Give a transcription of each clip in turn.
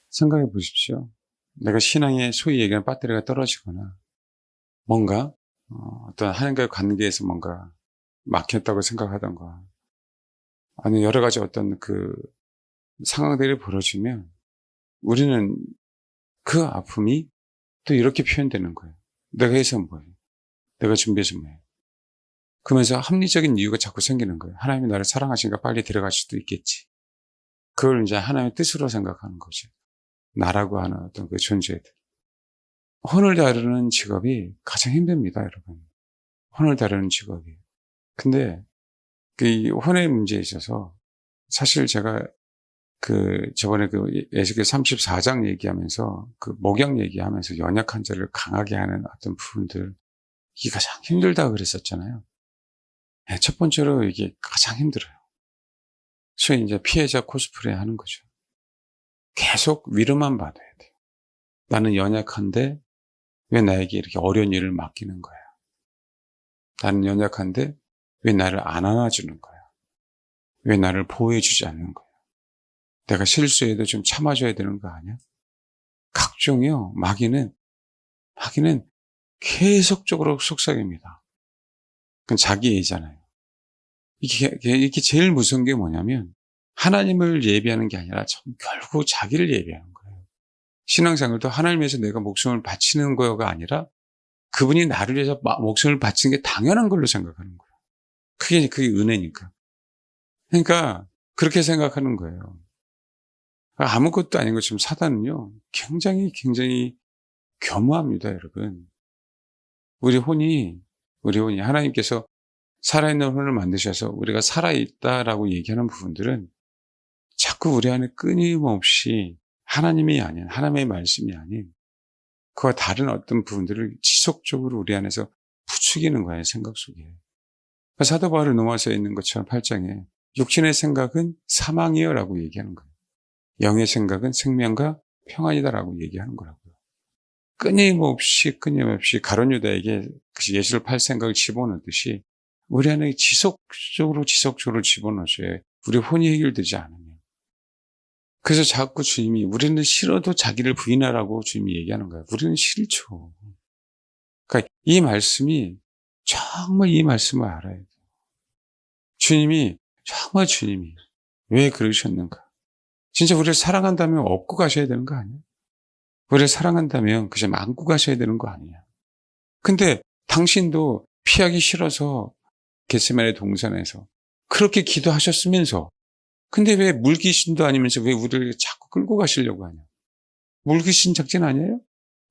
생각해 보십시오. 내가 신앙에 소위 얘기하는 배터리가 떨어지거나 뭔가 어떤 하나님과의 관계에서 뭔가 막혔다고 생각하던가 아니면 여러 가지 어떤 그 상황들이 벌어지면 우리는 그 아픔이 또 이렇게 표현되는 거예요. 내가 해서 뭐예요? 내가 준비해서 뭐예요? 그러면서 합리적인 이유가 자꾸 생기는 거예요. 하나님이 나를 사랑하시니까 빨리 들어갈 수도 있겠지. 그걸 이제 하나님의 뜻으로 생각하는 거죠. 나라고 하는 어떤 그 존재들. 혼을 다루는 직업이 가장 힘듭니다, 여러분. 혼을 다루는 직업이. 근데 이 혼의 문제에 있어서 사실 제가 저번에 에스겔 34장 얘기하면서 목양 얘기하면서 연약한 자를 강하게 하는 어떤 부분들 이게 가장 힘들다 그랬었잖아요. 네, 첫 번째로 이게 가장 힘들어요. 소위 이제 피해자 코스프레 하는 거죠. 계속 위로만 받아야 돼요. 나는 연약한데 왜 나에게 이렇게 어려운 일을 맡기는 거야? 나는 연약한데 왜 나를 안 안아주는 거야? 왜 나를 보호해주지 않는 거야? 내가 실수해도 좀 참아줘야 되는 거 아니야? 각종이요. 마귀는 계속적으로 속삭입니다. 그건 자기 예잖아요. 이게 제일 무서운 게 뭐냐면 하나님을 예비하는 게 아니라 결국 자기를 예비하는 거예요. 신앙생활도 하나님 위해서 내가 목숨을 바치는 거가 아니라 그분이 나를 위해서 목숨을 바치는 게 당연한 걸로 생각하는 거예요. 그게 은혜니까. 그러니까 그렇게 생각하는 거예요. 아무것도 아닌 것처럼 사단은요, 굉장히 교묘합니다, 여러분. 우리 혼이 하나님께서 살아있는 혼을 만드셔서 우리가 살아있다라고 얘기하는 부분들은 자꾸 우리 안에 끊임없이 하나님이 아닌, 하나님의 말씀이 아닌 그와 다른 어떤 부분들을 지속적으로 우리 안에서 부추기는 거예요, 생각 속에. 사도 바울이 로마서에 있는 것처럼 8장에 육신의 생각은 사망이요 라고 얘기하는 거예요. 영의 생각은 생명과 평안이다라고 얘기하는 거라고요. 끊임없이 가룟 유다에게 예수를 팔 생각을 집어넣듯이 우리 안에 지속적으로 집어넣어줘야 우리 혼이 해결되지 않으면. 그래서 자꾸 주님이 우리는 싫어도 자기를 부인하라고 주님이 얘기하는 거예요. 우리는 싫죠. 그러니까 이 말씀이 정말 이 말씀을 알아야 돼요. 주님이 왜 그러셨는가? 진짜 우리를 사랑한다면 업고 가셔야 되는 거 아니에요? 우리를 사랑한다면 그저 안고 가셔야 되는 거 아니냐? 근데 당신도 피하기 싫어서 겟세마네 동산에서 그렇게 기도하셨으면서 근데 왜 물귀신도 아니면서 왜 우리를 자꾸 끌고 가시려고 하냐? 물귀신 작전 아니에요?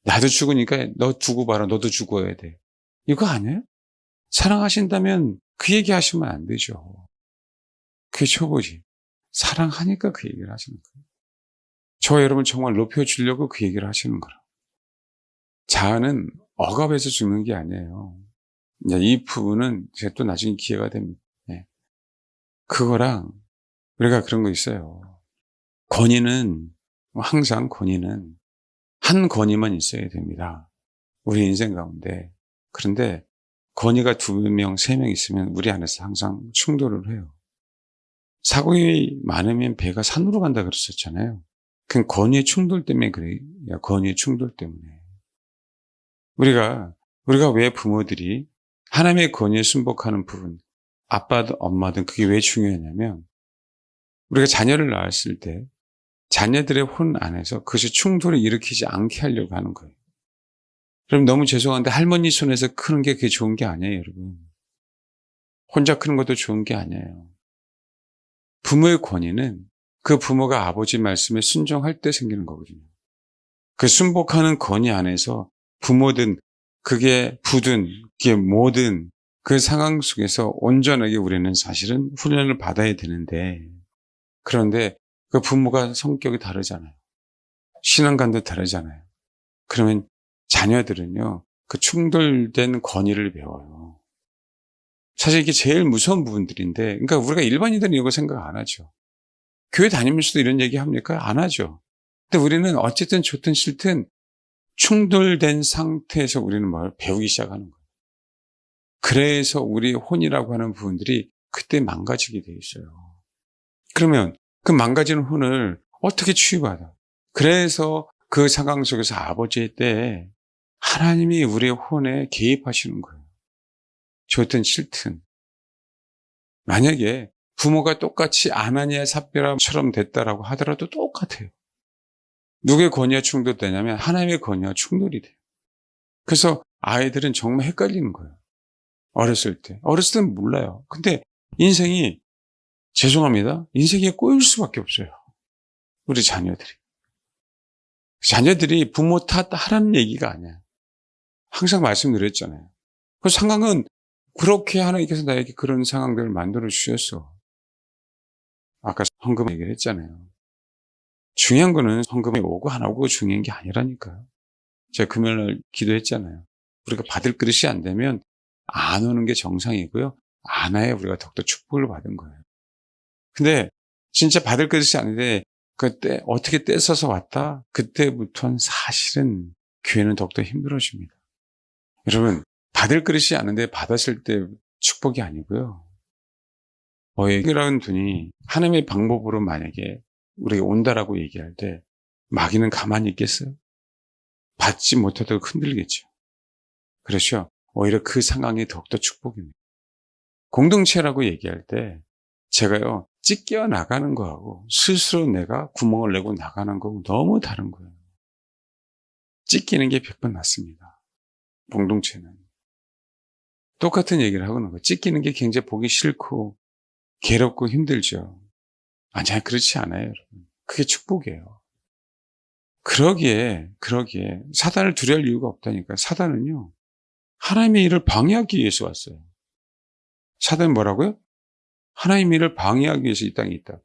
나도 죽으니까 너 두고 봐라. 너도 죽어야 돼. 이거 아니에요? 사랑하신다면 그 얘기 하시면 안 되죠. 그게 초보지. 사랑하니까 그 얘기를 하시는 거예요. 저 여러분 정말 높여주려고 그 얘기를 하시는 거라. 자아는 억압해서 죽는 게 아니에요. 이제 이 부분은 제가 또 나중에 기회가 됩니다. 네. 그거랑 우리가 그런 거 있어요. 항상 권위는 한 권위만 있어야 됩니다. 우리 인생 가운데. 그런데 권위가 2명, 3명 있으면 우리 안에서 항상 충돌을 해요. 사고이 많으면 배가 산으로 간다 그랬었잖아요. 그건 권위의 충돌 때문에 그래요. 권위의 충돌 때문에. 우리가 왜 부모들이 하나님의 권위에 순복하는 부분, 아빠든 엄마든 그게 왜 중요하냐면 우리가 자녀를 낳았을 때 자녀들의 혼 안에서 그것이 충돌을 일으키지 않게 하려고 하는 거예요. 그럼 너무 죄송한데 할머니 손에서 크는 게 그게 좋은 게 아니에요, 여러분. 혼자 크는 것도 좋은 게 아니에요. 부모의 권위는 그 부모가 아버지 말씀에 순종할 때 생기는 거거든요. 그 순복하는 권위 안에서 부모든 그게 부든 그게 뭐든 그 상황 속에서 온전하게 우리는 사실은 훈련을 받아야 되는데 그런데 그 부모가 성격이 다르잖아요. 신앙관도 다르잖아요. 그러면 자녀들은요, 그 충돌된 권위를 배워요. 사실 이게 제일 무서운 부분들인데, 그러니까 우리가 일반인들은 이거 생각 안 하죠. 교회 다니면서도 이런 얘기 합니까? 안 하죠. 근데 우리는 어쨌든 좋든 싫든 충돌된 상태에서 우리는 뭘 배우기 시작하는 거예요. 그래서 우리 혼이라고 하는 부분들이 그때 망가지게 돼 있어요. 그러면 그 망가지는 혼을 어떻게 치유받아? 그래서 그 상황 속에서 아버지의 때에 하나님이 우리의 혼에 개입하시는 거예요. 좋든 싫든. 만약에 부모가 똑같이 아나니아 삽비라처럼 됐다라고 하더라도 똑같아요. 누구의 권위와 충돌되냐면 하나님의 권위와 충돌이 돼요. 그래서 아이들은 정말 헷갈리는 거예요. 어렸을 때. 어렸을 때는 몰라요. 근데 인생이, 죄송합니다, 인생에 꼬일 수밖에 없어요. 우리 자녀들이. 자녀들이 부모 탓하라는 얘기가 아니야. 항상 말씀드렸잖아요. 그 상황은 그렇게 하나님께서 나에게 그런 상황들을 만들어 주셨어. 아까 헌금 얘기를 했잖아요. 중요한 거는 헌금이 오고 안 오고 중요한 게 아니라니까요. 제가 금요일날 기도했잖아요. 우리가 받을 그릇이 안 되면 안 오는 게 정상이고요. 안 와야 우리가 더욱더 축복을 받은 거예요. 근데 진짜 받을 그릇이 아닌데 그때 어떻게 떼써서 왔다? 그때부터는 사실은 교회는 더욱더 힘들어집니다. 여러분, 받을 그릇이 아닌데 받았을 때 축복이 아니고요. 어이라는 분이 하나님의 방법으로 만약에 우리가 온다라고 얘기할 때 마귀는 가만히 있겠어요? 받지 못하다가 흔들겠죠. 그렇죠? 오히려 그 상황이 더욱더 축복입니다. 공동체라고 얘기할 때 제가요, 찢겨 나가는 거하고 스스로 내가 구멍을 내고 나가는 거하고 너무 다른 거예요. 찢기는 게 100번 낫습니다. 공동체는. 똑같은 얘기를 하고는 거예요. 찢기는 게 굉장히 보기 싫고 괴롭고 힘들죠. 아니야, 그렇지 않아요, 여러분. 그게 축복이에요. 그러기에 사단을 두려울 이유가 없다니까. 사단은요, 하나님의 일을 방해하기 위해서 왔어요. 사단은 뭐라고요? 하나님의 일을 방해하기 위해서 이 땅에 있다.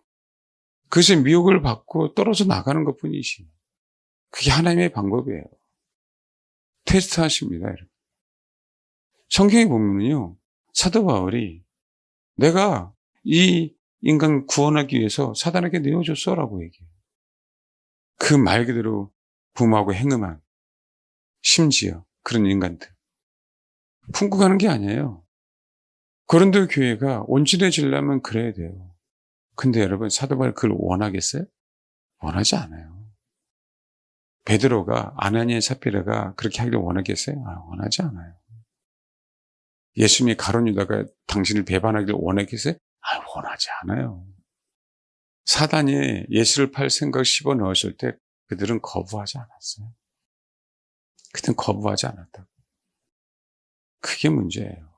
그래서 미혹을 받고 떨어져 나가는 것 뿐이지. 그게 하나님의 방법이에요. 테스트 하십니다, 여러분. 성경에 보면요, 사도 바울이 내가 이 인간 구원하기 위해서 사단에게 내어줬어라고 얘기해요. 그 말 그대로 부모하고 행음한, 심지어 그런 인간들. 품고 가는 게 아니에요. 고린도 교회가 온전해지려면 그래야 돼요. 근데 여러분, 사도 바울이 그걸 원하겠어요? 원하지 않아요. 베드로가, 아나니아 삽비라가 그렇게 하기를 원하겠어요? 원하지 않아요. 예수님이 가룟 유다가 당신을 배반하기를 원하겠어요? 원하지 않아요. 사단이 예수를 팔 생각을 씹어 넣었을 때 그들은 거부하지 않았어요. 그들은 거부하지 않았다고. 그게 문제예요.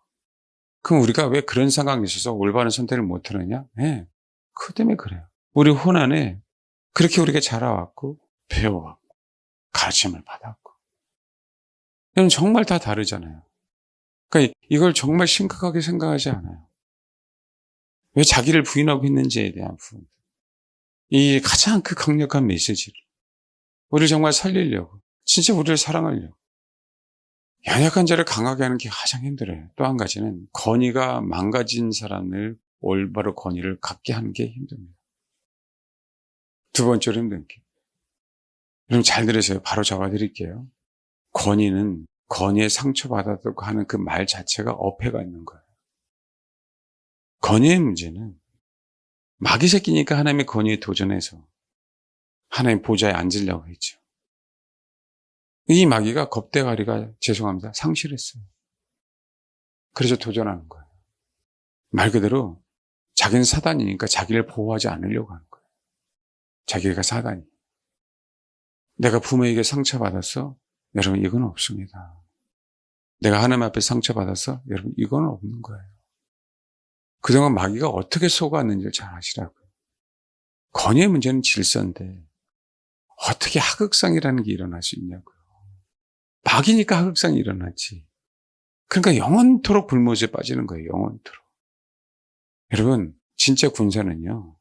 그럼 우리가 왜 그런 상황에 있어서 올바른 선택을 못하느냐? 네, 그것 때문에 그래요. 우리 혼안에 그렇게 우리가 자라왔고 배워왔고 가르침을 받았고. 그럼 정말 다 다르잖아요. 그러니까 이걸 정말 심각하게 생각하지 않아요. 왜 자기를 부인하고 있는지에 대한 부분. 이 가장 그 강력한 메시지를 우리를 정말 살리려고, 진짜 우리를 사랑하려고 연약한 자를 강하게 하는 게 가장 힘들어요. 또 한 가지는 권위가 망가진 사람을 올바로 권위를 갖게 하는 게 힘듭니다. 두 번째로 힘든 게, 여러분 잘 들으세요. 바로 잡아드릴게요. 권위는 권위에 상처받았다고 하는 그 말 자체가 어폐가 있는 거예요. 권위의 문제는 마귀 새끼니까 하나님의 권위에 도전해서 하나님 보좌에 앉으려고 했죠. 이 마귀가 겁대가리가, 죄송합니다, 상실했어요. 그래서 도전하는 거예요. 말 그대로 자기는 사단이니까 자기를 보호하지 않으려고 하는 거예요. 자기가 사단이. 내가 부모에게 상처받았어? 여러분, 이건 없습니다. 내가 하나님 앞에 상처받았어? 여러분, 이건 없는 거예요. 그동안 마귀가 어떻게 속았는지를 잘 아시라고요. 권위의 문제는 질서인데 어떻게 하극상이라는 게 일어날 수 있냐고요. 마귀니까 하극상이 일어났지. 그러니까 영원토록 불모지에 빠지는 거예요. 영원토록. 여러분, 진짜 군사는요,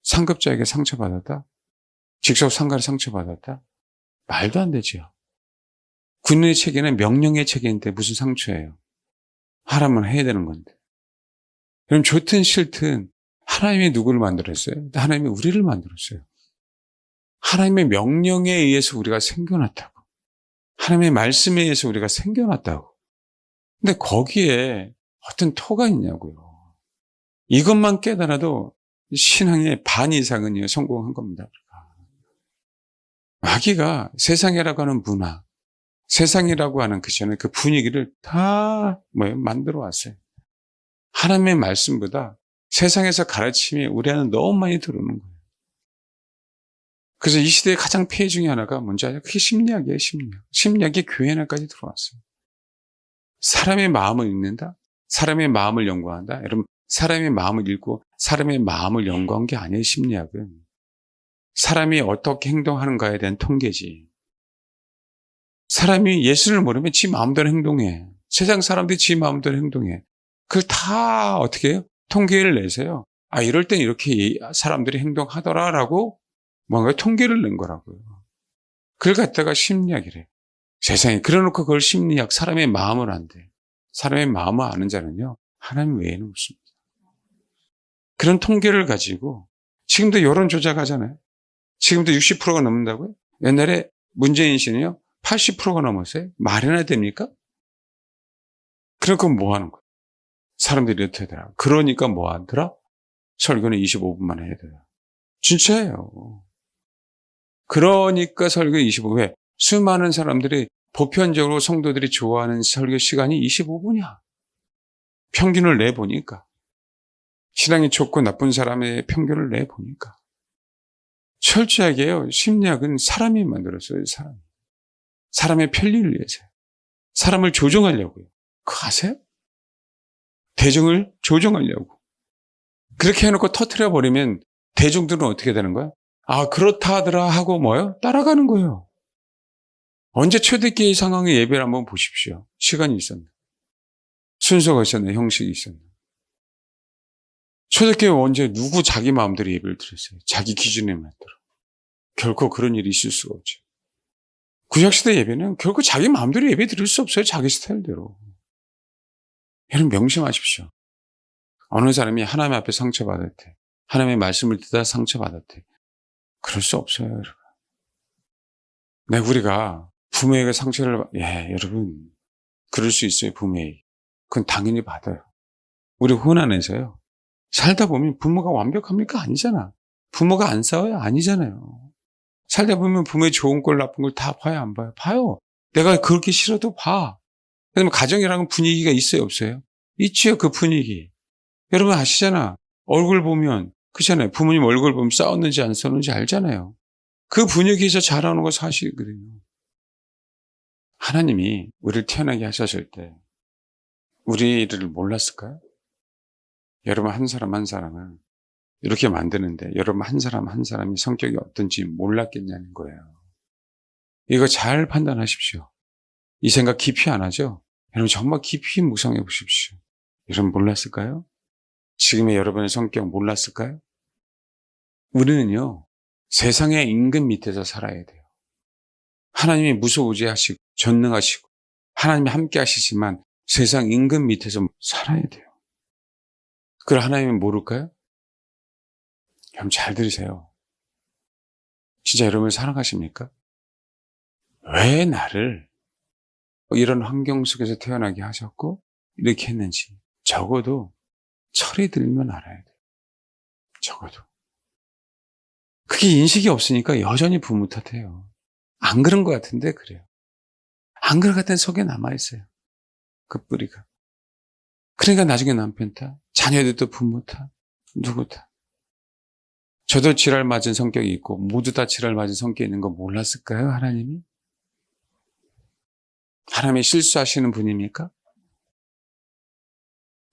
상급자에게 상처받았다? 직접 상가를 상처받았다? 말도 안 되죠. 군인의 체계는 명령의 체계인데 무슨 상처예요? 하라면 해야 되는 건데. 그럼 좋든 싫든 하나님이 누구를 만들었어요? 하나님이 우리를 만들었어요. 하나님의 명령에 의해서 우리가 생겨났다고. 하나님의 말씀에 의해서 우리가 생겨났다고. 근데 거기에 어떤 토가 있냐고요. 이것만 깨달아도 신앙의 반 이상은 성공한 겁니다. 마귀가 세상이라고 하는 문화, 세상이라고 하는 그 전에 그 분위기를 다 만들어 왔어요. 하나님의 말씀보다 세상에서 가르침이 우리 안에 너무 많이 들어오는 거예요. 그래서 이 시대의 가장 폐해 중에 하나가 뭔지 아세요? 그게 심리학이에요, 심리학. 심리학이 교회 안까지 들어왔어요. 사람의 마음을 읽는다? 사람의 마음을 연구한다? 여러분, 사람의 마음을 읽고 사람의 마음을 연구한 게 아니에요, 심리학은. 사람이 어떻게 행동하는가에 대한 통계지. 사람이 예수를 모르면 지 마음대로 행동해. 세상 사람들이 지 마음대로 행동해. 그걸 다 어떻게 해요? 통계를 내세요. 아, 이럴 땐 이렇게 사람들이 행동하더라라고 뭔가 통계를 낸 거라고요. 그걸 갖다가 심리학이래. 세상에. 그래놓고 그걸 심리학, 사람의 마음을 안대. 사람의 마음을 아는 자는요, 하나님 외에는 없습니다. 그런 통계를 가지고 지금도 여론 조작하잖아요. 지금도 60%가 넘는다고요? 옛날에 문재인 씨는요, 80%가 넘었어요. 말이나 됩니까? 그러니까 뭐 하는 거예요? 사람들이 이렇게 하더라. 그러니까 뭐 하더라? 설교는 25분만 해야 돼요. 진짜예요. 그러니까 설교 25분. 왜? 수많은 사람들이 보편적으로 성도들이 좋아하는 설교 시간이 25분이야. 평균을 내보니까. 신앙이 좋고 나쁜 사람의 평균을 내보니까. 철저하게요. 심리학은 사람이 만들었어요. 사람의 편리를 위해서요. 사람을 조종하려고요. 그거 아세요? 대중을 조종하려고. 그렇게 해놓고 터트려버리면 대중들은 어떻게 되는 거야? 아, 그렇다 하더라 하고 뭐요? 따라가는 거예요. 언제 초대교회 상황의 예배를 한번 보십시오. 시간이 있었나? 순서가 있었나? 형식이 있었나? 초대교회 언제 누구 자기 마음대로 예배를 드렸어요? 자기 기준에 맞도록. 결코 그런 일이 있을 수가 없죠. 구약시대 예배는 결코 자기 마음대로 예배 드릴 수 없어요. 자기 스타일대로. 여러분 명심하십시오. 어느 사람이 하나님 앞에 상처받았대. 하나님의 말씀을 듣다 상처받았대. 그럴 수 없어요, 여러분. 네, 우리가 부모에게 상처를, 여러분. 그럴 수 있어요, 부모에게. 그건 당연히 받아요. 우리 혼안에서요. 살다 보면 부모가 완벽합니까? 아니잖아. 부모가 안 싸워요? 아니잖아요. 살다 보면 부모의 좋은 꼴, 나쁜 걸 다 봐요, 안 봐요? 봐요. 내가 그렇게 싫어도 봐. 그러면 가정이라는 분위기가 있어요, 없어요? 있지요, 그 분위기. 여러분 아시잖아. 얼굴 보면, 그렇잖아요. 부모님 얼굴 보면 싸웠는지 안 싸웠는지 알잖아요. 그 분위기에서 자라오는 거 사실이거든요. 하나님이 우리를 태어나게 하셨을 때 우리를 몰랐을까요? 여러분 한 사람 한 사람을 이렇게 만드는데 여러분 한 사람 한 사람이 성격이 어떤지 몰랐겠냐는 거예요. 이거 잘 판단하십시오. 이 생각 깊이 안 하죠? 여러분 정말 깊이 묵상해 보십시오. 여러분 몰랐을까요? 지금의 여러분의 성격 몰랐을까요? 우리는요, 세상의 임금 밑에서 살아야 돼요. 하나님이 무소부지하시고 전능하시고 하나님이 함께 하시지만 세상 임금 밑에서 살아야 돼요. 그걸 하나님은 모를까요? 여러분 잘 들으세요. 진짜 여러분을 사랑하십니까? 왜 나를 이런 환경 속에서 태어나게 하셨고 이렇게 했는지 적어도 철이 들면 알아야 돼요. 적어도. 그게 인식이 없으니까 여전히 부모 탓해요. 안 그런 것 같은데 그래요. 안 그럴 것 같은 속에 남아있어요. 그 뿌리가. 그러니까 나중에 남편 탓, 자녀들도 부모 탓, 누구 탓. 저도 지랄 맞은 성격이 있고 모두 다 지랄 맞은 성격이 있는 거 몰랐을까요? 하나님이? 하나님이 실수하시는 분입니까?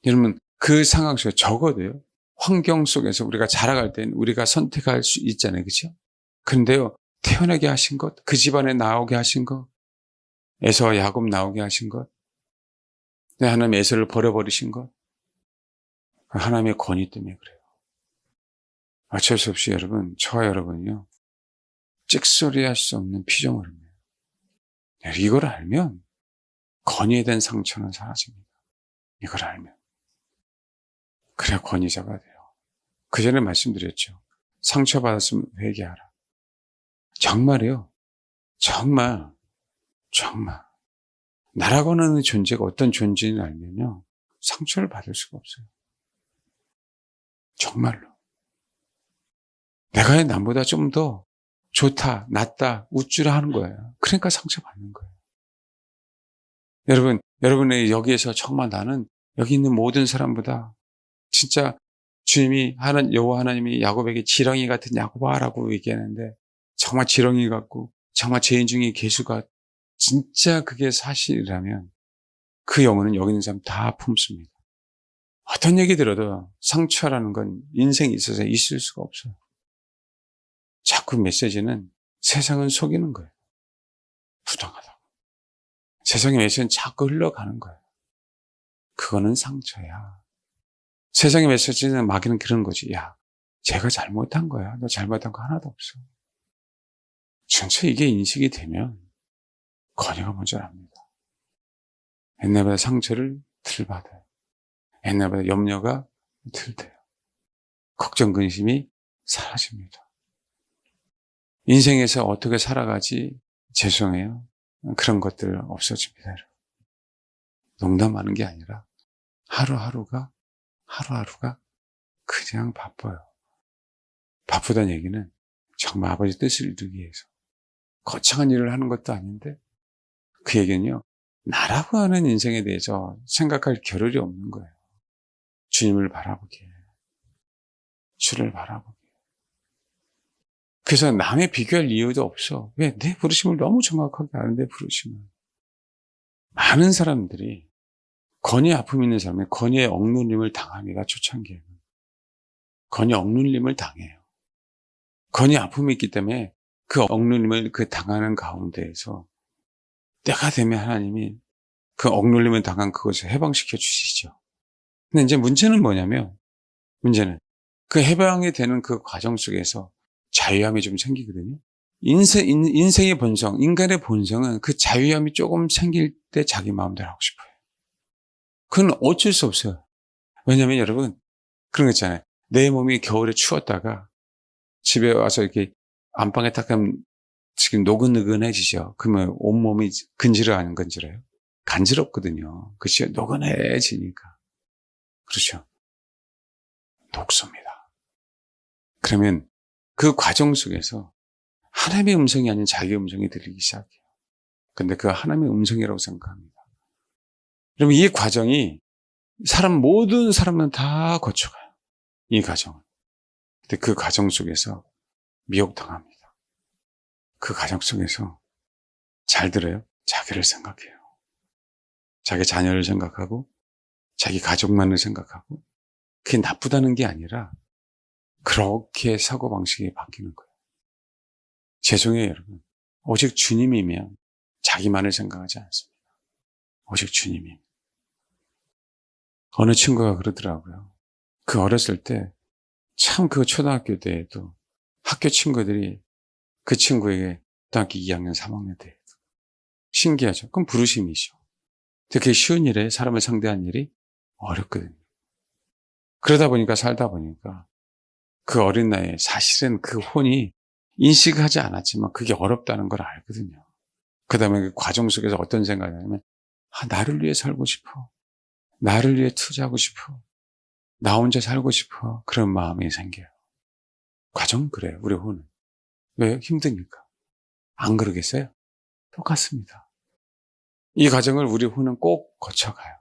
여러분 그 상황 속에 적어도요. 환경 속에서 우리가 자라갈 때는 우리가 선택할 수 있잖아요. 그렇죠? 그런데요. 태어나게 하신 것, 그 집안에 나오게 하신 것, 에서 야곱 나오게 하신 것, 하나님 에서를 버려버리신 것, 하나님의 권위 때문에 그래요. 어쩔 수 없이 여러분, 저와 여러분이요. 찍소리 할 수 없는 피조물입니다. 이걸 알면 권위에 대한 상처는 사라집니다. 이걸 알면. 그래야 권위자가 돼요. 그 전에 말씀드렸죠. 상처받았으면 회개하라. 정말이요. 정말 나라고 하는 존재가 어떤 존재인지 알면요. 상처를 받을 수가 없어요. 정말로. 내가 남보다 좀 더 좋다, 낫다, 우쭐 하는 거예요. 그러니까 상처받는 거예요. 여러분의 여기에서 정말 나는 여기 있는 모든 사람보다 진짜 주님이 여호와 하나님이 야곱에게 지렁이 같은 야곱아라고 얘기하는데 정말 지렁이 같고 정말 죄인 중에 괴수가 진짜 그게 사실이라면 그 영혼은 여기 있는 사람 다 품습니다. 어떤 얘기 들어도 상처라는 건 인생에 있어서 있을 수가 없어요. 자꾸 메시지는 세상은 속이는 거예요. 부당하다고. 세상의 메시지는 자꾸 흘러가는 거예요. 그거는 상처야. 세상의 메시지는 마귀는 그런 거지. 야, 제가 잘못한 거야. 너 잘못한 거 하나도 없어. 전체 이게 인식이 되면 권위가 먼저 납니다. 옛날보다 상처를 덜 받아요. 옛날보다 염려가 덜 돼요. 걱정, 근심이 사라집니다. 인생에서 어떻게 살아가지 죄송해요. 그런 것들 없어집니다. 농담하는 게 아니라 하루하루가 그냥 바빠요. 바쁘다는 얘기는 정말 아버지 뜻을 이루기 위해서 거창한 일을 하는 것도 아닌데 그 얘기는요. 나라고 하는 인생에 대해서 생각할 겨를이 없는 거예요. 주님을 바라보기에. 주를 바라보기에. 그래서 남의 비교할 이유도 없어. 왜? 내 부르심을 너무 정확하게 아는데 부르심을. 많은 사람들이 건의 아픔 있는 사람이 건의의 억눌림을 당하기가 초창기예요. 건의 억눌림을 당해요. 건의 아픔이 있기 때문에 그 억눌림을 그 당하는 가운데에서 때가 되면 하나님이 그 억눌림을 당한 그것을 해방시켜 주시죠. 근데 이제 문제는 뭐냐면 문제는 그 해방이 되는 그 과정 속에서 자유함이 좀 생기거든요. 인생의 본성, 인간의 본성은 그 자유함이 조금 생길 때 자기 마음대로 하고 싶어요. 그건 어쩔 수 없어요. 왜냐하면 여러분 그런 거 있잖아요. 내 몸이 겨울에 추웠다가 집에 와서 이렇게 안방에 딱 하면 지금 노근노근해지죠. 그러면 온몸이 근질어요, 건질어요? 간지럽거든요. 그렇죠? 노근해지니까. 그렇죠. 녹습니다. 그러면 그 과정 속에서 하나님의 음성이 아닌 자기의 음성이 들리기 시작해요. 근데 그 하나님의 음성이라고 생각합니다. 그러면 이 과정이 모든 사람은 다 거쳐가요. 이 과정은. 근데 그 과정 속에서 미혹당합니다. 그 과정 속에서 잘 들어요. 자기를 생각해요. 자기 자녀를 생각하고 자기 가족만을 생각하고 그게 나쁘다는 게 아니라 그렇게 사고방식이 바뀌는 거예요. 죄송해요, 여러분. 오직 주님이면 자기만을 생각하지 않습니다. 오직 주님이면. 어느 친구가 그러더라고요. 그 어렸을 때 참 그 초등학교 때에도 학교 친구들이 그 친구에게 고등학교 2학년, 3학년 때에도 신기하죠. 그건 부르심이죠. 그게 쉬운 일에 사람을 상대하는 일이 어렵거든요. 그러다 보니까 살다 보니까 그 어린 나이에 사실은 그 혼이 인식하지 않았지만 그게 어렵다는 걸 알거든요. 그 다음에 그 과정 속에서 어떤 생각이 나냐면 나를 위해 살고 싶어. 나를 위해 투자하고 싶어. 나 혼자 살고 싶어. 그런 마음이 생겨요. 과정은 그래요. 우리 혼은. 왜? 힘드니까. 안 그러겠어요? 똑같습니다. 이 과정을 우리 혼은 꼭 거쳐가요.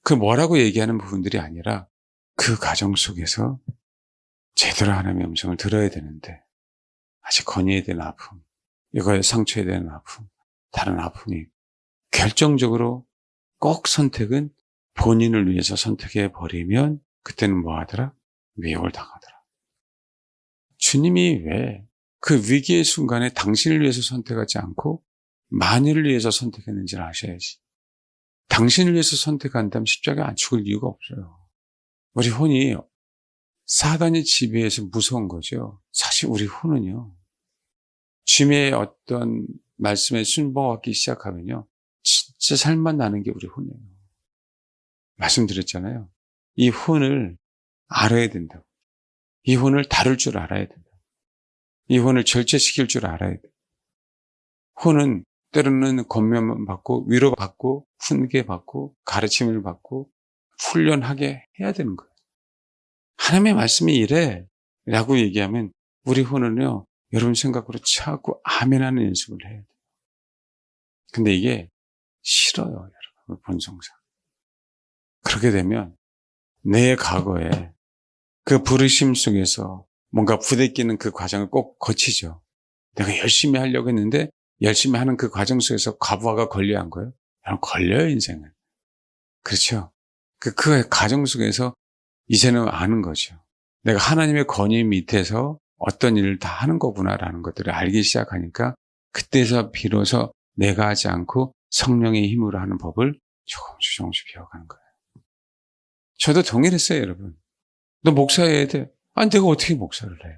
그 뭐라고 얘기하는 부분들이 아니라 그 과정 속에서 제대로 하나님의 음성을 들어야 되는데 아직 건의에 대한 아픔, 이거에 상처에 대한 아픔, 다른 아픔이 결정적으로 꼭 선택은 본인을 위해서 선택해 버리면 그때는 뭐 하더라? 미혹을 당하더라. 주님이 왜 그 위기의 순간에 당신을 위해서 선택하지 않고 만일을 위해서 선택했는지를 아셔야지. 당신을 위해서 선택한다면 십자가에 안 죽을 이유가 없어요. 우리 혼이 사단의 지배에서 무서운 거죠. 사실 우리 혼은요. 주님의 어떤 말씀에 순종하기 시작하면요. 진짜 살만 나는 게 우리 혼이에요. 말씀드렸잖아요. 이 혼을 알아야 된다고. 이 혼을 다룰 줄 알아야 된다. 이 혼을 절제시킬 줄 알아야 돼. 혼은 때로는 권면 받고 위로받고 훈계받고 가르침을 받고 훈련하게 해야 되는 거예요. 하나님의 말씀이 이래 라고 얘기하면 우리 혼은요 여러분 생각으로 자꾸 아멘하는 연습을 해야 돼요. 근데 이게 싫어요, 여러분, 본성상. 그렇게 되면 내 과거에 그 부르심 속에서 뭔가 부대끼는 그 과정을 꼭 거치죠. 내가 열심히 하려고 했는데 열심히 하는 그 과정 속에서 과부하가 걸려야 한 거예요? 여러분, 걸려요, 인생은. 그렇죠? 그 과정 속에서 이제는 아는 거죠. 내가 하나님의 권위 밑에서 어떤 일을 다 하는 거구나라는 것들을 알기 시작하니까 그때서 비로소 내가 하지 않고 성령의 힘으로 하는 법을 조금씩 배워가는 거예요. 저도 동일했어요, 여러분. 너 목사해야 돼. 아니, 내가 어떻게 목사를 해?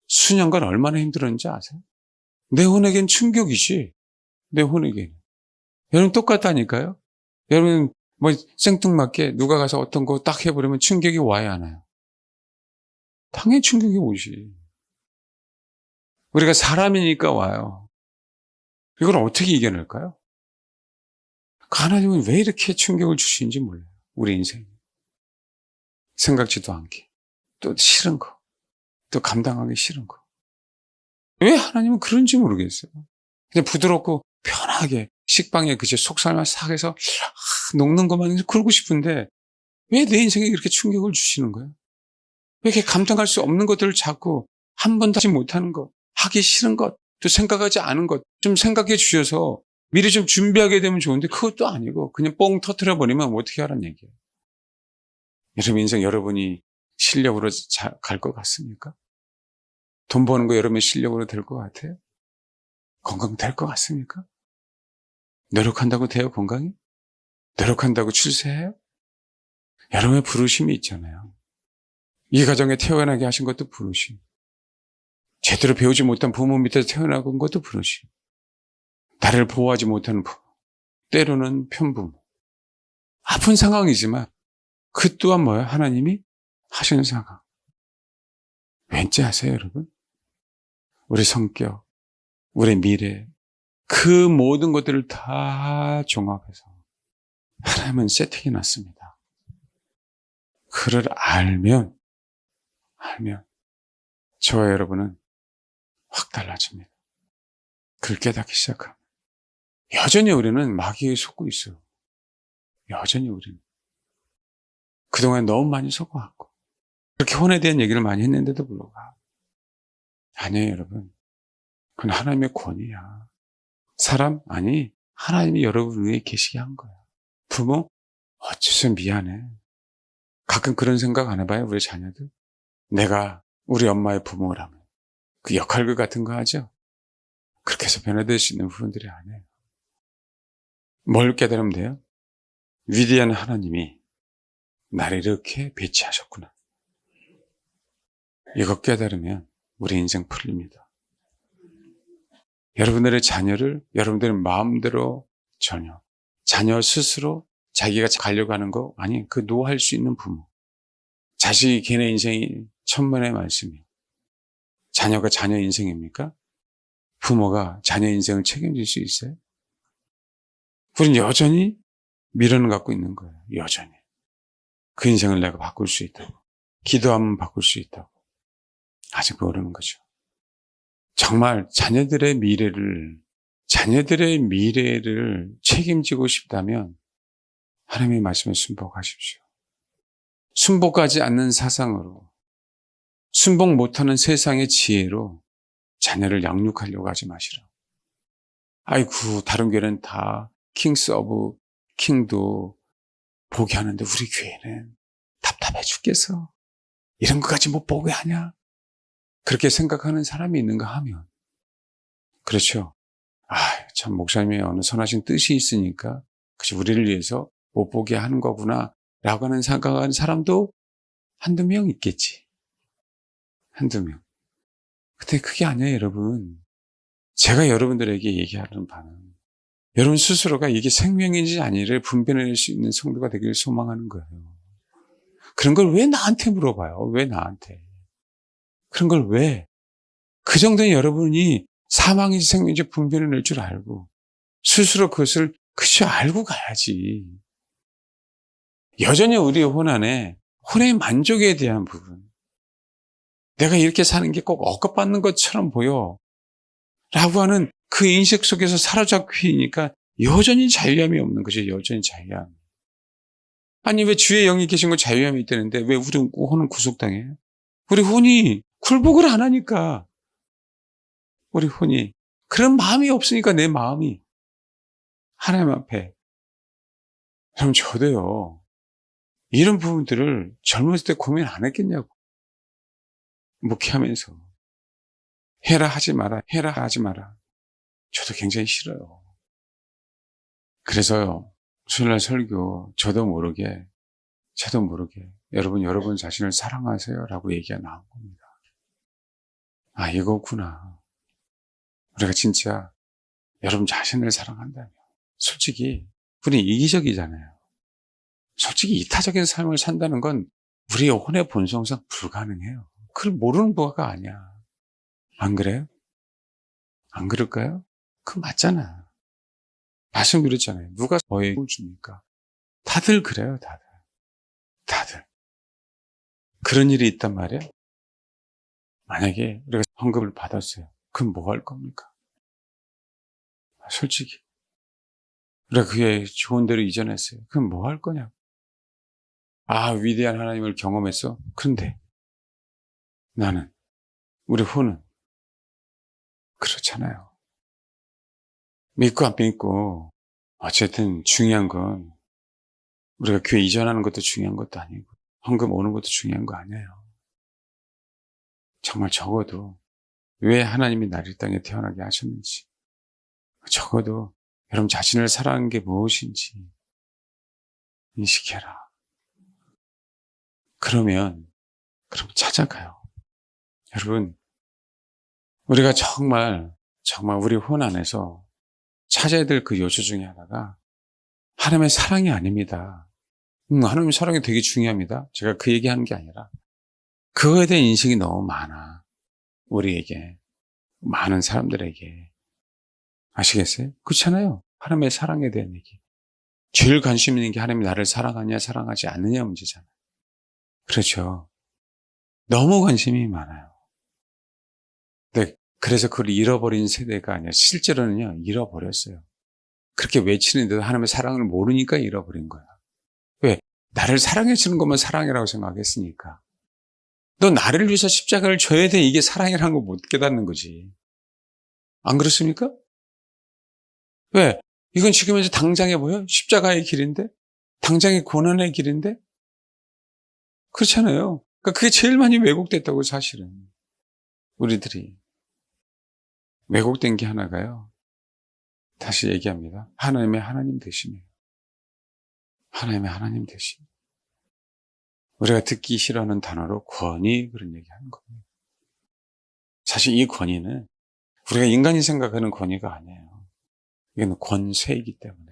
수년간 얼마나 힘들었는지 아세요? 내 혼에겐 충격이지. 내 혼에겐. 여러분 똑같다니까요? 여러분 뭐 생뚱맞게 누가 가서 어떤 거 딱 해버리면 충격이 와야 하나요? 당연히 충격이 오지. 우리가 사람이니까 와요. 이걸 어떻게 이겨낼까요? 하나님은 왜 이렇게 충격을 주시는지 몰라요. 우리 인생에. 생각지도 않게. 또 싫은 거. 또 감당하기 싫은 거. 왜 하나님은 그런지 모르겠어요. 그냥 부드럽고 편하게 식빵에 그저 속살만 싹 해서 녹는 것만 그러고 싶은데 왜 내 인생에 이렇게 충격을 주시는 거예요? 왜 이렇게 감당할 수 없는 것들을 자꾸 한 번도 하지 못하는 것, 하기 싫은 것, 또 생각하지 않은 것 좀 생각해 주셔서 미리 좀 준비하게 되면 좋은데 그것도 아니고 그냥 뻥 터뜨려 버리면 어떻게 하라는 얘기예요. 여러분 인생 여러분이 실력으로 갈 것 같습니까? 돈 버는 거 여러분의 실력으로 될 것 같아요? 건강 될 것 같습니까? 노력한다고 돼요, 건강이? 노력한다고 출세해요? 여러분의 부르심이 있잖아요. 이 가정에 태어나게 하신 것도 부르심. 제대로 배우지 못한 부모 밑에서 태어난 것도 부르심. 나를 보호하지 못하는 부모. 때로는 편부모. 아픈 상황이지만 그 또한 뭐예요? 하나님이 하시는 상황. 왠지 아세요, 여러분? 우리 성격, 우리 미래, 그 모든 것들을 다 종합해서 하나님은 세팅해 놨습니다. 그를 알면 저와 여러분은 확 달라집니다. 그걸 깨닫기 시작하면. 여전히 우리는 마귀에 속고 있어요. 여전히 우리는. 그동안 너무 많이 속아왔고 그렇게 혼에 대한 얘기를 많이 했는데도 불구하고 아니에요, 여러분. 그건 하나님의 권위야. 사람? 아니, 하나님이 여러분 위에 계시게 한 거야. 부모? 어째서 미안해. 가끔 그런 생각 안 해봐요, 우리 자녀들? 내가 우리 엄마의 부모라면 그 역할극 같은 거 하죠? 그렇게 해서 변화될 수 있는 부분들이 아니에요. 뭘 깨달으면 돼요? 위대한 하나님이 나를 이렇게 배치하셨구나. 이거 깨달으면 우리 인생 풀립니다. 여러분들의 자녀를 여러분들의 마음대로 전혀 자녀 스스로 자기가 가려고 하는 거 아니 그 노할 수 있는 부모. 자식이 걔네 인생이 천만의 말씀이에요. 자녀가 자녀 인생입니까? 부모가 자녀 인생을 책임질 수 있어요? 우리는 여전히 미련을 갖고 있는 거예요. 여전히. 그 인생을 내가 바꿀 수 있다고. 기도하면 바꿀 수 있다고. 아직 모르는 거죠. 정말 자녀들의 미래를 책임지고 싶다면 하나님의 말씀에 순복하십시오. 순복하지 않는 사상으로, 순복 못하는 세상의 지혜로 자녀를 양육하려고 하지 마시라. 아이고, 다른 교회는 다 킹스 오브 킹도 보게 하는데 우리 교회는 답답해 죽겠어. 이런 것까지 못 보게 하냐? 그렇게 생각하는 사람이 있는가 하면 그렇죠. 참 목사님의 어느 선하신 뜻이 있으니까 그치 우리를 위해서 못 보게 하는 거구나 라고 하는 생각하는 사람도 한두 명 있겠지. 한두 명. 근데 그게 아니에요, 여러분. 제가 여러분들에게 얘기하는 바는 여러분 스스로가 이게 생명인지 아니를 분별해낼 수 있는 성도가 되기를 소망하는 거예요. 그런 걸 왜 나한테 물어봐요? 왜 나한테? 그런 걸 왜? 그 정도는 여러분이 사망인지 생명인지 분별해낼 줄 알고 스스로 그것을 그저 알고 가야지. 여전히 우리의 혼안에 혼의 만족에 대한 부분, 내가 이렇게 사는 게 꼭 억압받는 것처럼 보여. 라고 하는 그 인식 속에서 사로잡히니까 여전히 자유함이 없는 거죠. 여전히 자유함. 아니 왜 주의 영이 계신 거 자유함이 있다는데 왜 우리 혼은 구속당해요? 우리 혼이 굴복을 안 하니까. 우리 혼이 그런 마음이 없으니까 내 마음이 하나님 앞에. 그럼 저도요. 이런 부분들을 젊었을 때 고민 안 했겠냐고. 목회하면서. 해라 하지 마라. 해라 하지 마라. 저도 굉장히 싫어요. 그래서요. 수요일날 설교 저도 모르게 여러분 자신을 사랑하세요 라고 얘기가 나온 겁니다. 아 이거구나. 우리가 진짜 여러분 자신을 사랑한다면 솔직히 우리 이기적이잖아요. 솔직히 이타적인 삶을 산다는 건 우리의 혼의 본성상 불가능해요. 그걸 모르는 부가 아니야. 안 그래요? 안 그럴까요? 그거 맞잖아. 말씀드렸잖아요. 누가 저에게 줍니까? 다들 그래요. 다들. 그런 일이 있단 말이에요. 만약에 우리가 헌금을 받았어요. 그럼 뭐 할 겁니까? 솔직히. 우리가 그게 좋은 대로 이전했어요. 그럼 뭐 할 거냐고. 아, 위대한 하나님을 경험했어? 근데 나는, 우리 혼은 그렇잖아요. 믿고 안 믿고 어쨌든 중요한 건 우리가 교회 이전하는 것도 중요한 것도 아니고 헌금 오는 것도 중요한 거 아니에요. 정말 적어도 왜 하나님이 나를 이 땅에 태어나게 하셨는지, 적어도 여러분 자신을 사랑하는 게 무엇인지 인식해라. 그럼 찾아가요. 여러분, 우리가 정말 우리 혼 안에서 찾아야 될 그 요소 중에 하나가 하나님의 사랑이 아닙니다. 하나님의 사랑이 되게 중요합니다. 제가 그 얘기하는 게 아니라 그거에 대한 인식이 너무 많아. 우리에게, 많은 사람들에게. 아시겠어요? 그렇잖아요. 하나님의 사랑에 대한 얘기. 제일 관심 있는 게 하나님이 나를 사랑하냐 사랑하지 않느냐 문제잖아요. 그렇죠. 너무 관심이 많아요. 네, 그래서 그걸 잃어버린 세대가 아니라 실제로는요, 잃어버렸어요. 그렇게 외치는데도 하나님의 사랑을 모르니까 잃어버린 거야. 왜? 나를 사랑해 주는 것만 사랑이라고 생각했으니까. 너 나를 위해서 십자가를 져야 돼. 이게 사랑이라는 거 못 깨닫는 거지. 안 그렇습니까? 왜? 이건 지금 현재 당장에 보여? 십자가의 길인데? 당장의 고난의 길인데? 그렇잖아요. 그러니까 그게 제일 많이 왜곡됐다고 사실은. 우리들이. 왜곡된 게 하나가요. 다시 얘기합니다. 하나님의 하나님 되심이에요. 하나님의 하나님 되심. 우리가 듣기 싫어하는 단어로 권위 그런 얘기하는 겁니다. 사실 이 권위는 우리가 인간이 생각하는 권위가 아니에요. 이건 권세이기 때문에.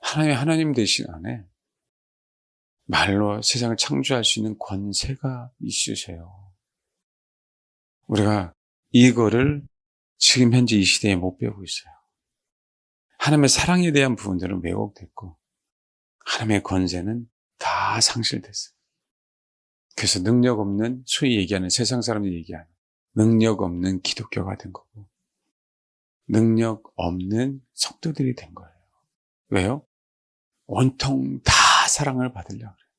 하나님의 하나님 되신 안에 말로 세상을 창조할 수 있는 권세가 있으세요. 우리가 이거를 지금 현재 이 시대에 못 배우고 있어요. 하나님의 사랑에 대한 부분들은 왜곡됐고 하나님의 권세는 다 상실됐어요. 그래서 능력 없는, 소위 얘기하는 세상 사람들이 얘기하는 능력 없는 기독교가 된 거고 능력 없는 성도들이 된 거예요. 왜요? 온통 다 사랑을 받으려고 그래요.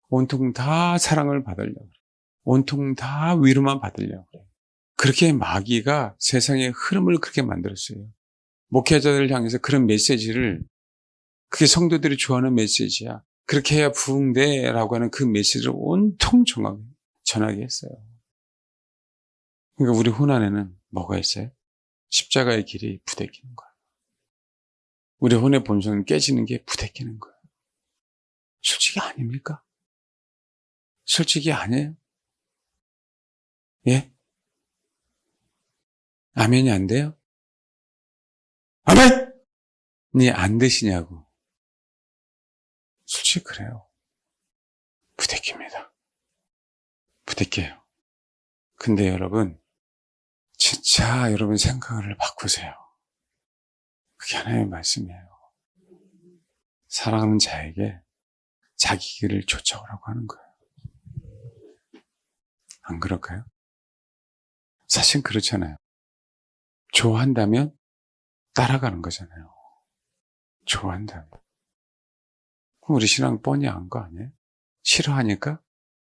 온통 다 사랑을 받으려고 그래요. 온통 다 위로만 받으려고 그래요. 그렇게 마귀가 세상의 흐름을 그렇게 만들었어요. 목회자들을 향해서 그런 메시지를, 그게 성도들이 좋아하는 메시지야. 그렇게 해야 부흥돼라고 하는 그 메시지를 온통 전하게 했어요. 그러니까 우리 혼 안에는 뭐가 있어요? 십자가의 길이 부대끼는 거예요. 우리 혼의 본성은 깨지는 게 부대끼는 거예요. 솔직히 아닙니까? 솔직히 아니에요? 예? 아멘이 안 돼요? 아멘이 안 되시냐고. 솔직히 그래요. 부대낍니다. 부대껴요. 근데 여러분, 진짜 여러분 생각을 바꾸세요. 그게 하나님의 말씀이에요. 사랑하는 자에게 자기 길을 쫓아오라고 하는 거예요. 안 그럴까요? 사실 그렇잖아요. 좋아한다면 따라가는 거잖아요. 좋아한다면. 그럼 우리 신앙 뻔히 안 거 아니에요? 싫어하니까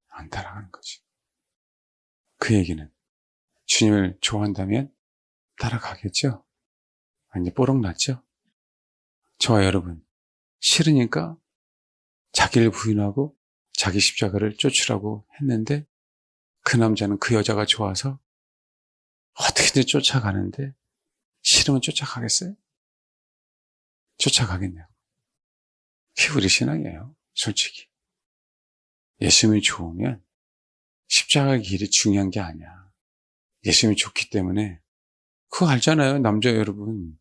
안 따라가는 거지. 그 얘기는 주님을 좋아한다면 따라가겠죠? 이제 뽀록 났죠? 저와 여러분, 싫으니까 자기를 부인하고 자기 십자가를 쫓으라고 했는데 그 남자는 그 여자가 좋아서 어떻게든 쫓아가는데 싫으면 쫓아가겠어요? 쫓아가겠네요. 그게 우리 신앙이에요. 솔직히. 예수님이 좋으면 십자가의 길이 중요한 게 아니야. 예수님이 좋기 때문에 그거 알잖아요. 남자 여러분.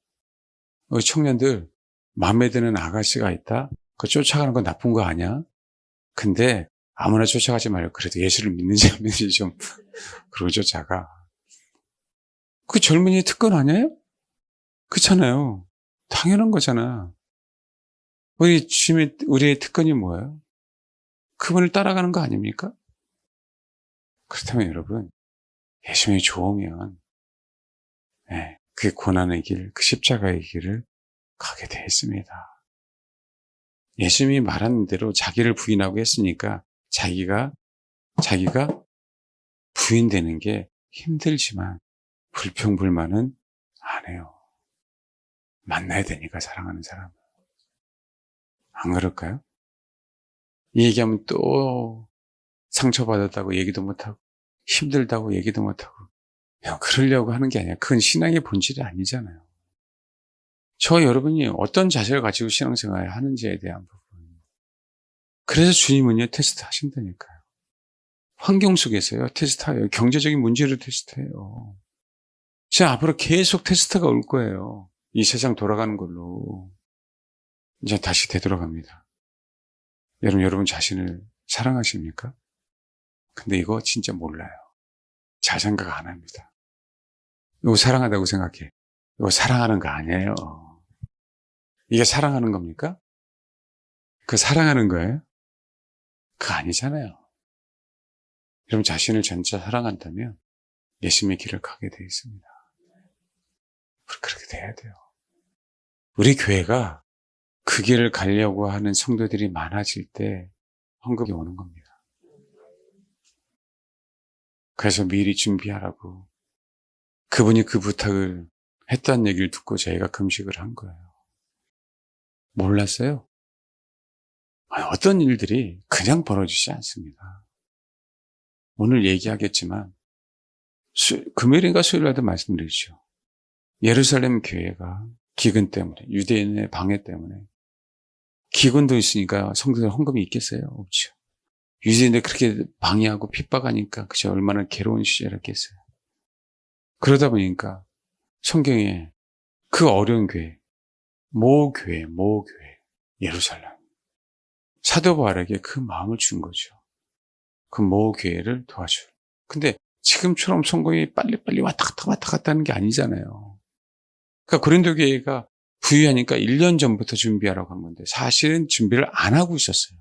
청년들 마음에 드는 아가씨가 있다? 그거 쫓아가는 건 나쁜 거 아니야? 근데 아무나 쫓아가지 말고 그래도 예수를 믿는지 안 믿는지 좀 그러고 쫓아가. 그 젊은이 특권 아니에요? 그렇잖아요. 당연한 거잖아. 우리의 특권이 뭐예요? 그분을 따라가는 거 아닙니까? 그렇다면 여러분, 예수님이 좋으면 그 고난의 길, 그 십자가의 길을 가게 돼 있습니다. 예수님이 말하는 대로 자기를 부인하고 했으니까 자기가 부인되는 게 힘들지만 불평불만은 안 해요. 만나야 되니까 사랑하는 사람. 안 그럴까요? 이 얘기하면 또 상처받았다고 얘기도 못하고 힘들다고 얘기도 못하고 그냥 그러려고 하는 게 아니라 그건 신앙의 본질이 아니잖아요. 저 여러분이 어떤 자세를 가지고 신앙생활을 하는지에 대한 부분. 그래서 주님은요 테스트 하신다니까요. 환경 속에서요 테스트해요. 경제적인 문제를 테스트해요. 진짜 앞으로 계속 테스트가 올 거예요. 이 세상 돌아가는 걸로. 이제 다시 되돌아갑니다. 여러분 자신을 사랑하십니까? 근데 이거 진짜 몰라요. 잘 생각 안 합니다. 이거 사랑하다고 생각해. 이거 사랑하는 거 아니에요. 이게 사랑하는 겁니까? 그 사랑하는 거예요? 그거 아니잖아요. 여러분 자신을 진짜 사랑한다면 예수님의 길을 가게 되어 있습니다. 그렇게 돼야 돼요. 우리 교회가 그 길을 가려고 하는 성도들이 많아질 때 헌금이 오는 겁니다. 그래서 미리 준비하라고 그분이 그 부탁을 했다는 얘기를 듣고 저희가 금식을 한 거예요. 몰랐어요? 어떤 일들이 그냥 벌어지지 않습니다. 오늘 얘기하겠지만 금요일인가 수요일날도 말씀드리죠. 예루살렘 교회가 기근 때문에 유대인의 방해 때문에 기근도 있으니까 성도들 헌금이 있겠어요? 없죠. 유대인들 그렇게 방해하고 핍박하니까 그저 얼마나 괴로운 시절이었겠어요. 그러다 보니까 성경에 그 어려운 교회, 모 교회, 예루살렘. 사도 바울에게 그 마음을 준 거죠. 그 모 교회를 도와줄. 근데 지금처럼 성공이 빨리빨리 왔다 갔다 하는 게 아니잖아요. 그러니까 고린도 교회가 부유하니까 1년 전부터 준비하라고 한 건데 사실은 준비를 안 하고 있었어요.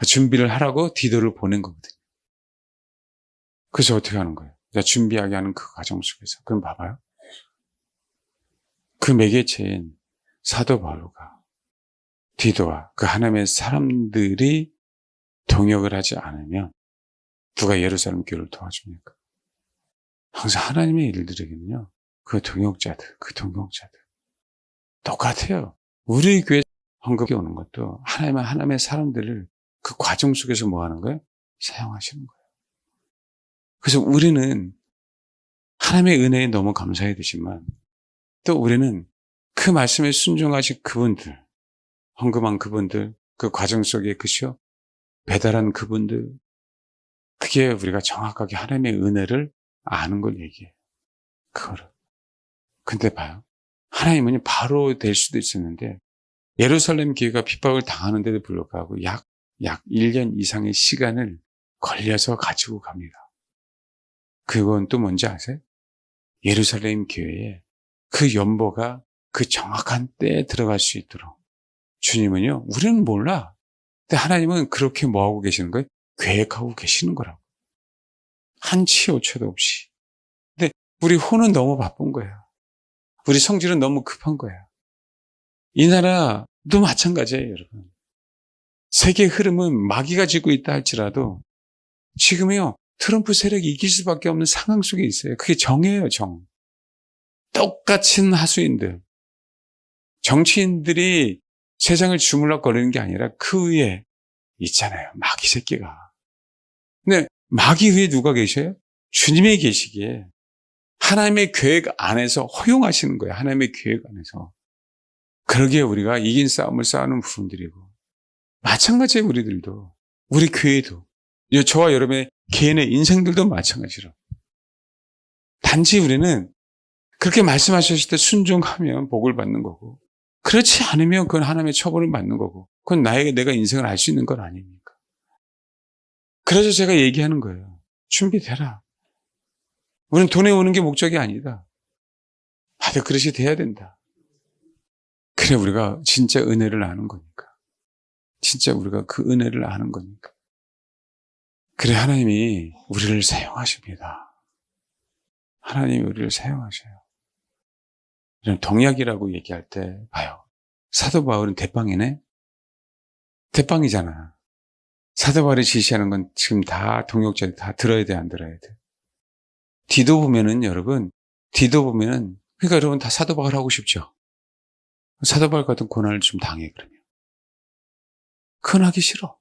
준비를 하라고 디도를 보낸 거거든요. 그래서 어떻게 하는 거예요? 준비하게 하는 그 과정 속에서. 그럼 봐봐요. 그 매개체인 사도 바울과 디도와 그 하나님의 사람들이 동역을 하지 않으면 누가 예루살렘 교회를 도와줍니까? 항상 하나님의 일들에게는요. 그 동역자들 똑같아요. 우리 교회 헌금이 오는 것도 하나님의 사람들을 그 과정 속에서 뭐 하는 거예요? 사용하시는 거예요. 그래서 우리는 하나님의 은혜에 너무 감사해야 되지만 또 우리는 그 말씀에 순종하신 그분들, 헌금한 그분들, 그 과정 속에 그죠? 배달한 그분들, 그게 우리가 정확하게 하나님의 은혜를 아는 걸 얘기해요. 그거를. 근데 봐요. 하나님은 바로 될 수도 있었는데 예루살렘 교회가 핍박을 당하는데도 불구하고 약 1년 이상의 시간을 걸려서 가지고 갑니다. 그건 또 뭔지 아세요? 예루살렘 교회에 그 연보가 그 정확한 때에 들어갈 수 있도록 주님은요, 우리는 몰라. 근데 하나님은 그렇게 뭐하고 계시는 거예요? 계획하고 계시는 거라고. 한치 오차도 없이. 근데 우리 혼은 너무 바쁜 거야. 우리 성질은 너무 급한 거야. 이 나라도 마찬가지예요, 여러분. 세계의 흐름은 마귀가 쥐고 있다 할지라도 지금요, 트럼프 세력이 이길 수밖에 없는 상황 속에 있어요. 그게 정이에요, 정. 똑같은 하수인들. 정치인들이 세상을 주물럭거리는 게 아니라 그 위에 있잖아요, 마귀 새끼가. 근데 마귀 위에 누가 계셔요? 주님이 계시기에 하나님의 계획 안에서 허용하시는 거예요. 하나님의 계획 안에서. 그러기에 우리가 이긴 싸움을 싸우는 부분들이고, 마찬가지예요. 우리들도, 우리 교회도, 저와 여러분의 개인의 인생들도 마찬가지로. 단지 우리는 그렇게 말씀하셨을 때 순종하면 복을 받는 거고, 그렇지 않으면 그건 하나님의 처벌을 받는 거고, 그건 내가 인생을 알 수 있는 건 아닙니까? 그래서 제가 얘기하는 거예요. 준비되라. 우리는 돈에 오는 게 목적이 아니다. 다들 그릇이 돼야 된다. 그래 우리가 진짜 은혜를 아는 거니까. 진짜 우리가 그 은혜를 아는 거니까. 그래 하나님이 우리를 사용하십니다. 하나님이 우리를 사용하셔요. 동약이라고 얘기할 때 봐요. 사도 바울은 대빵이네? 대빵이잖아. 사도 바울이 지시하는 건 지금 다 동역자들 다 들어야 돼, 안 들어야 돼? 디도 보면은 여러분, 그러니까 여러분 다 사도 바울 하고 싶죠? 사도 바울 같은 고난을 좀 당해, 그러면. 그건 하기 싫어.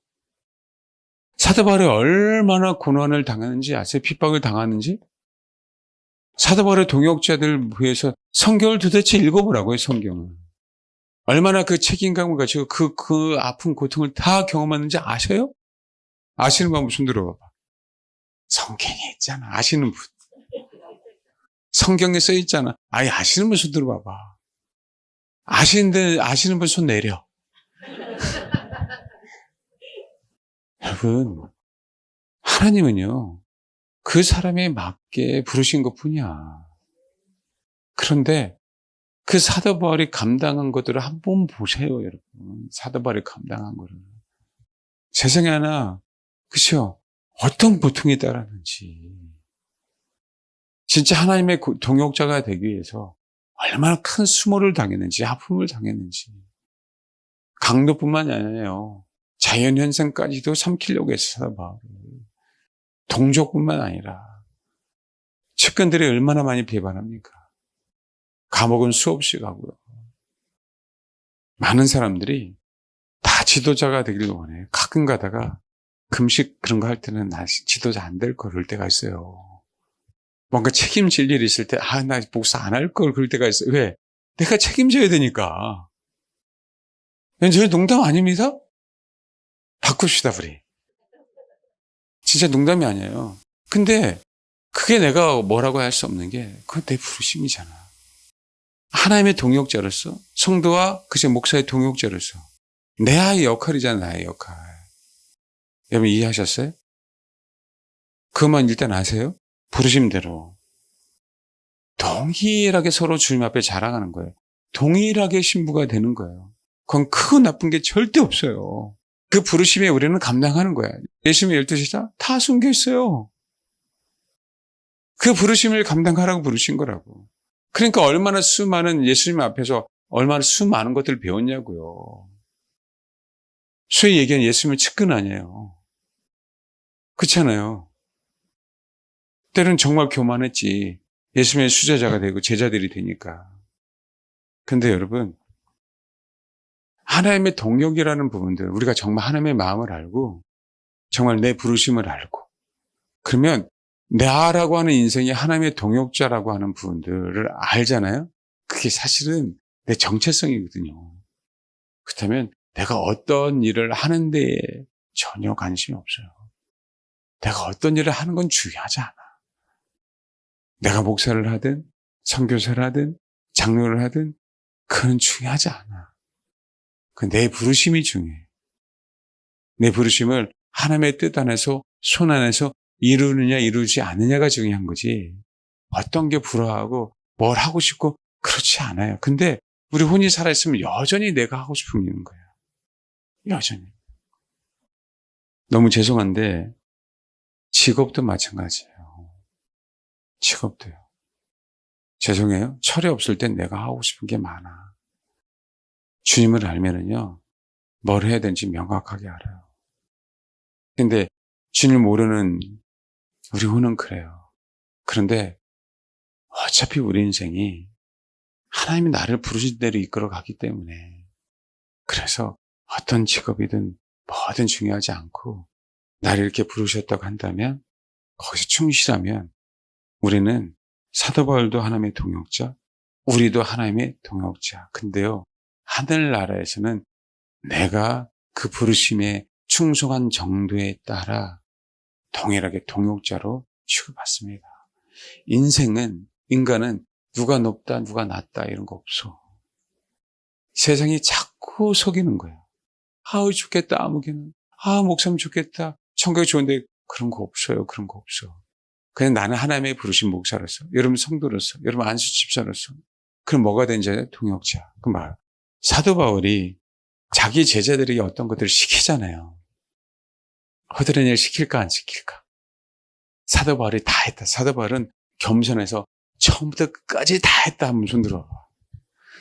사도 바울이 얼마나 고난을 당하는지 아세요? 핍박을 당하는지? 사도 바울의 동역자들 위해서 성경을 도대체 읽어보라고요, 성경을. 얼마나 그 책임감을 가지고 그 아픈 고통을 다 경험하는지 아셔요? 아시는 분 무슨 들어봐봐. 성경에 있잖아. 아시는 분. 성경에 써 있잖아. 아예 아시는 분 손 들어봐봐. 아시는 분 손 내려. 여러분, 하나님은요, 그 사람에 맞게 부르신 것 뿐이야. 그런데 그 사도 바울이 감당한 것들을 한번 보세요, 여러분. 사도 바울이 감당한 거를. 세상에 하나, 그쵸? 어떤 고통이 따랐는지. 진짜 하나님의 동역자가 되기 위해서 얼마나 큰 수모를 당했는지, 아픔을 당했는지. 강도뿐만이 아니에요. 자연현상까지도 삼키려고 했어요, 바울을. 동족뿐만 아니라. 측근들이 얼마나 많이 배반합니까? 감옥은 수없이 가고요. 많은 사람들이 다 지도자가 되기를 원해요. 가끔 가다가 금식 그런 거 할 때는 나 지도자 안 될 거 그럴 때가 있어요. 뭔가 책임질 일이 있을 때, 나 목사 안 할 걸 그럴 때가 있어요. 왜? 내가 책임져야 되니까. 저희 농담 아닙니다? 바꿉시다, 우리. 진짜 농담이 아니에요. 근데 그게 내가 뭐라고 할 수 없는 게 그건 내 부르심이잖아. 하나님의 동역자로서, 성도와 그제 목사의 동역자로서 내 아이 역할이잖아, 나의 역할. 여러분 이해하셨어요? 그것만 일단 아세요? 부르심대로 동일하게 서로 주님 앞에 자랑하는 거예요. 동일하게 신부가 되는 거예요. 그건 크고 나쁜 게 절대 없어요. 그 부르심에 우리는 감당하는 거야. 예수님의 12제자 다 숨겨 있어요. 그 부르심을 감당하라고 부르신 거라고. 그러니까 얼마나 수많은 예수님 앞에서 얼마나 수많은 것들을 배웠냐고요. 소위 얘기하는 예수님의 측근 아니에요. 그렇잖아요. 때로는 정말 교만했지. 예수님의 수제자가 되고 제자들이 되니까. 근데 여러분, 하나님의 동역이라는 부분들, 우리가 정말 하나님의 마음을 알고 정말 내 부르심을 알고 그러면 나라고 하는 인생이 하나님의 동역자라고 하는 부분들을 알잖아요. 그게 사실은 내 정체성이거든요. 그렇다면 내가 어떤 일을 하는 데에 전혀 관심이 없어요. 내가 어떤 일을 하는 건 중요하지 않아. 내가 목사를 하든 선교사를 하든 장로를 하든 그건 중요하지 않아. 그 내 부르심이 중요해. 내 부르심을 하나님의 뜻 안에서 손 안에서 이루느냐 이루지 않느냐가 중요한 거지. 어떤 게 불화하고 뭘 하고 싶고 그렇지 않아요. 근데 우리 혼이 살아있으면 여전히 내가 하고 싶은 게 있는 거야. 여전히. 너무 죄송한데 직업도 마찬가지예요. 직업도요. 죄송해요. 철이 없을 땐 내가 하고 싶은 게 많아. 주님을 알면은요, 뭘 해야 되는지 명확하게 알아요. 근데 주님을 모르는 우리 후는 그래요. 그런데 어차피 우리 인생이 하나님이 나를 부르신 대로 이끌어 가기 때문에, 그래서 어떤 직업이든 뭐든 중요하지 않고 나를 이렇게 부르셨다고 한다면, 거기서 충실하면 우리는 사도 바울도 하나님의 동역자, 우리도 하나님의 동역자. 근데요, 하늘나라에서는 내가 그 부르심에 충성한 정도에 따라 동일하게 동역자로 취급받습니다. 인간은 누가 높다, 누가 낮다 이런 거 없어. 세상이 자꾸 속이는 거예요. 아우 좋겠다, 아무개는. 아 목사님 좋겠다, 천국이 좋은데. 그런 거 없어요. 그런 거 없어. 그냥 나는 하나님의 부르신 목사로서, 여러분 성도로서, 여러분 안수 집사로서, 그럼 뭐가 된지 동역자. 그 말. 사도 바울이 자기 제자들에게 어떤 것들을 시키잖아요. 허드렛 일 시킬까 안 시킬까? 사도 바울이 다 했다. 사도 바울은 겸손해서 처음부터 끝까지 다 했다 하면 손 들어봐.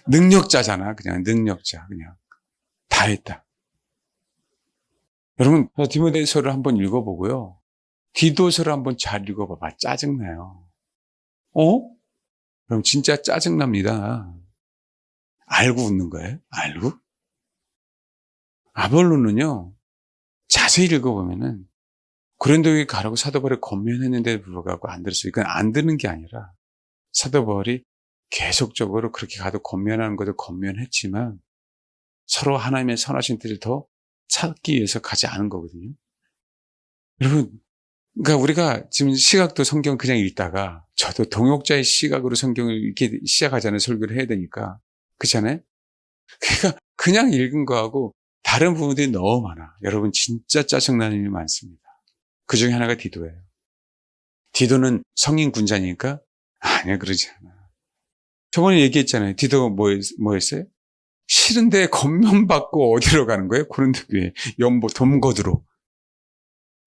능력자잖아. 그냥 능력자. 그냥 다 했다. 여러분 디모데서를 한번 읽어보고요, 디도서를 한번 잘 읽어봐봐. 짜증나요. 그럼 진짜 짜증납니다. 알고 웃는 거예요? 알고? 아볼로는요, 자세히 읽어보면은 고린도에 가라고 사도 바울이 권면했는데도 불구하고 안 들었어요. 이건 안 듣는 게 아니라 사도 바울이 계속적으로 그렇게 가도 권면하는 것도 권면했지만 서로 하나님의 선하신 뜻을 더 찾기 위해서 가지 않은 거거든요. 여러분, 그러니까 우리가 지금 시각도 성경 그냥 읽다가, 저도 동역자의 시각으로 성경을 이렇게 시작하잖아요. 설교를 해야 되니까. 그렇잖아요? 그러니까 그냥 읽은 거하고 다른 부분들이 너무 많아. 여러분 진짜 짜증나는 일이 많습니다. 그 중에 하나가 디도예요. 디도는 성인 군자니까? 아니야, 그러지 않아. 저번에 얘기했잖아요. 디도가 뭐 했어요? 싫은데 권면받고 어디로 가는 거예요? 고린도 교회. 연보 돈 거두러.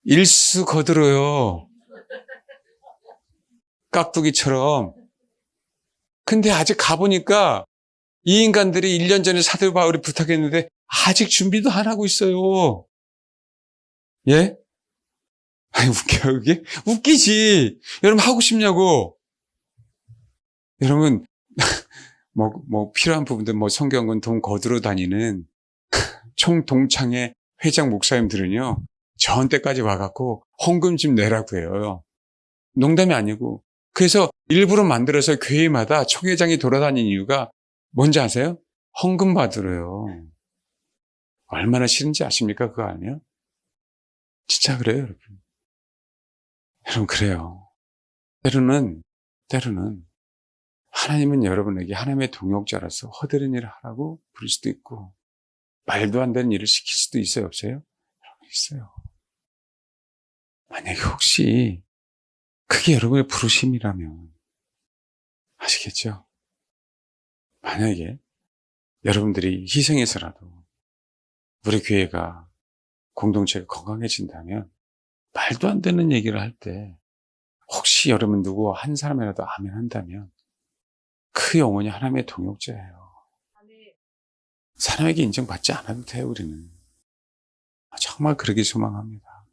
일수 거두러요. 깍두기처럼. 근데 아직 가보니까 이 인간들이 1년 전에 사도 바울이 부탁했는데 아직 준비도 안 하고 있어요. 예? 아니, 웃겨요, 이게? 웃기지. 여러분, 하고 싶냐고. 여러분, 필요한 부분들, 성경은 돈 거두러 다니는 총동창회 회장 목사님들은요, 저한테까지 와갖고 헌금 좀 내라고 해요. 농담이 아니고. 그래서 일부러 만들어서 교회마다 총회장이 돌아다니는 이유가 뭔지 아세요? 헌금 받으러요. 얼마나 싫은지 아십니까? 그거 아니에요? 진짜 그래요, 여러분. 여러분, 그래요. 때로는 하나님은 여러분에게 하나님의 동역자라서 허드렛 일을 하라고 부를 수도 있고, 말도 안 되는 일을 시킬 수도 있어요, 없어요? 있어요. 만약에 혹시 그게 여러분의 부르심이라면, 아시겠죠? 만약에 여러분들이 희생해서라도 우리 교회가, 공동체가 건강해진다면, 말도 안 되는 얘기를 할 때 혹시 여러분 누구 한 사람이라도 아멘 한다면 그 영혼이 하나님의 동역자예요. 사람에게 인정받지 않아도 돼요, 우리는. 정말 그러기 소망합니다.